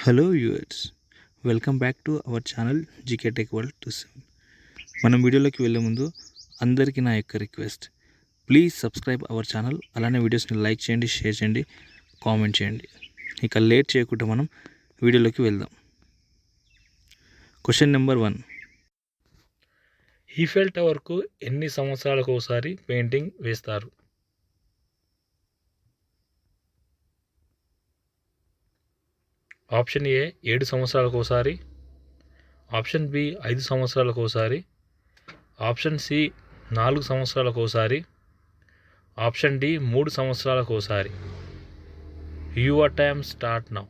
Hello viewers, welcome back to our channel GK tech world 27. మనం వీడియోలోకి వెళ్ళే ముందు అందరికీ నా యొక్క request, please subscribe our channel. అలానే వీడియోస్ని లైక్ చేయండి, షేర్ చేయండి, కామెంట్ చేయండి. ఇక లేట్ చేయకుండా మనం వీడియోలోకి వెళ్దాం. Question number 1. ఈఫెల్ టవర్కు ఎన్ని సంవత్సరాలకు ఒకసారి పెయింటింగ్ వేస్తారు? ఆప్షన్ ఏ 7 సంవత్సరాలకు ఒకసారి, ఆప్షన్ బి 5 సంవత్సరాలకు ఒకసారి, ఆప్షన్ సి 4 సంవత్సరాలకు ఒకసారి, ఆప్షన్ డి 3 సంవత్సరాలకు ఒకసారి. Your time start now.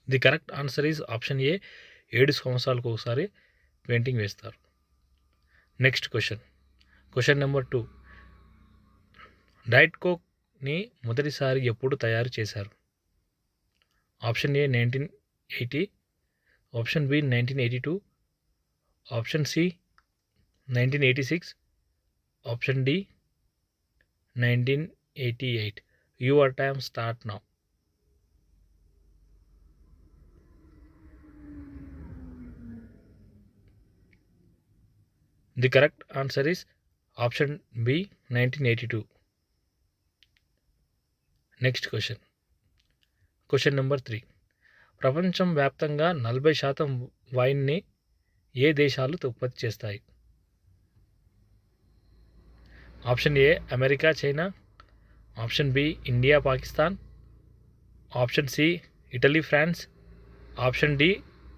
The correct answer is option A 7 సంవత్సరాలకు ఒకసారి పెయింటింగ్ వేస్తారు. Next question number 2. డైట్ కోక్ని మొదటిసారి ఎప్పుడు తయారు చేశారు? Option A 1980, option B 1982, option C 1986, option D 1988. Your time start now. The correct answer is option B 1982. Next question number 3. ప్రపంచం వ్యాప్తంగా 40% వైన్ని ఏ దేశాలు ఉత్పత్తి చేస్తాయి? Option A America, China, option B India, Pakistan, option C Italy, France, option D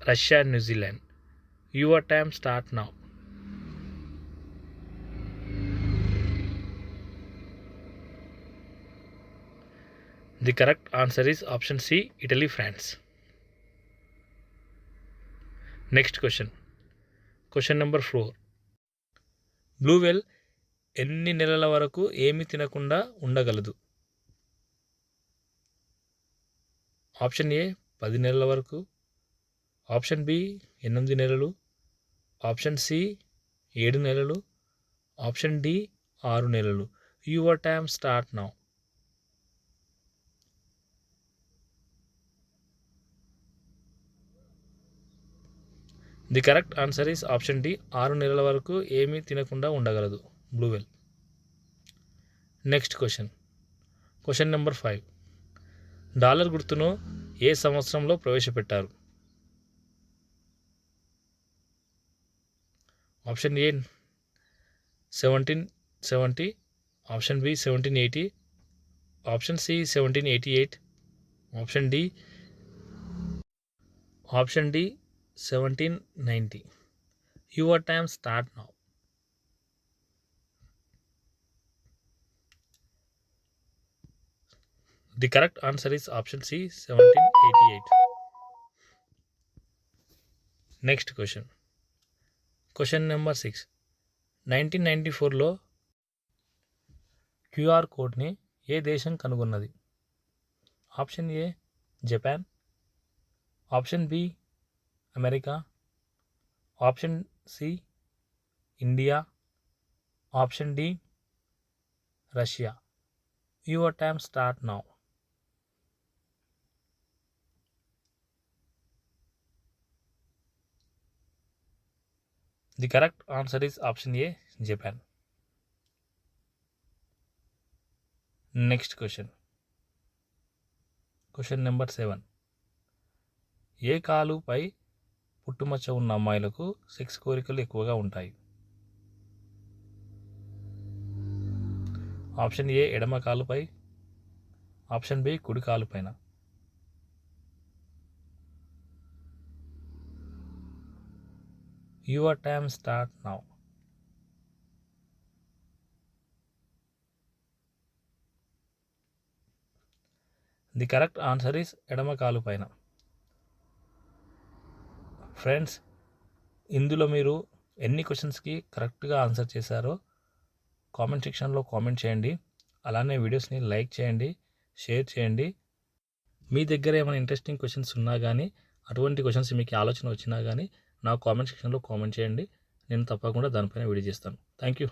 Russia, New Zealand. Your time start now. The correct answer is option C Italy, France. Next question number 4. Blue whale ఎన్ని నెలల వరకు ఏమీ తినకుండా ఉండగలదు? Option A 10 నెలల వరకు, option B 8 నెలలు, option C 7 నెలలు, option D 6 నెలలు. Your time start now. The correct answer is option D 6 నెలల వరకు ఏమీ తినకుండా ఉండగలదు blue whale. Next question number 5. Dollar గుర్తును ఏ సంవత్సరంలో ప్రవేశపెట్టారు? Option A 1770, option B 1780, option C 1788, option D 1790. Your time start now. The correct answer is option C 1788. Next question number 6. 1994లో క్యూఆర్ కోడ్ని ఏ దేశం కనుగొన్నది? Option A Japan, option B America, option C India, option D Russia. Your time start now. The correct answer is option A Japan. Next question number 7. ఏ కాలుపై పుట్టుమచ్చ ఉన్న అమ్మాయిలకు సెక్స్ కోరికలు ఎక్కువగా ఉంటాయి? ఆప్షన్ ఏ ఎడమ కాలుపై, ఆప్షన్ బి కుడి కాలుపైన. Your time start now. The correct answer is ఎడమ కాలుపైన. ఫ్రెండ్స్, ఇందులో మీరు ఎన్ని క్వశ్చన్స్కి కరెక్ట్గా ఆన్సర్ చేశారో కామెంట్ సెక్షన్లో కామెంట్ చేయండి. అలానే వీడియోస్ని లైక్ చేయండి, షేర్ చేయండి. మీ దగ్గర ఏమైనా ఇంట్రెస్టింగ్ క్వశ్చన్స్ ఉన్నా కానీ, అటువంటి క్వశ్చన్స్ మీకు ఆలోచన వచ్చినా కానీ నాకు కామెంట్ సెక్షన్లో కామెంట్ చేయండి. నేను తప్పకుండా దానిపైన వీడియో చేస్తాను. Thank you.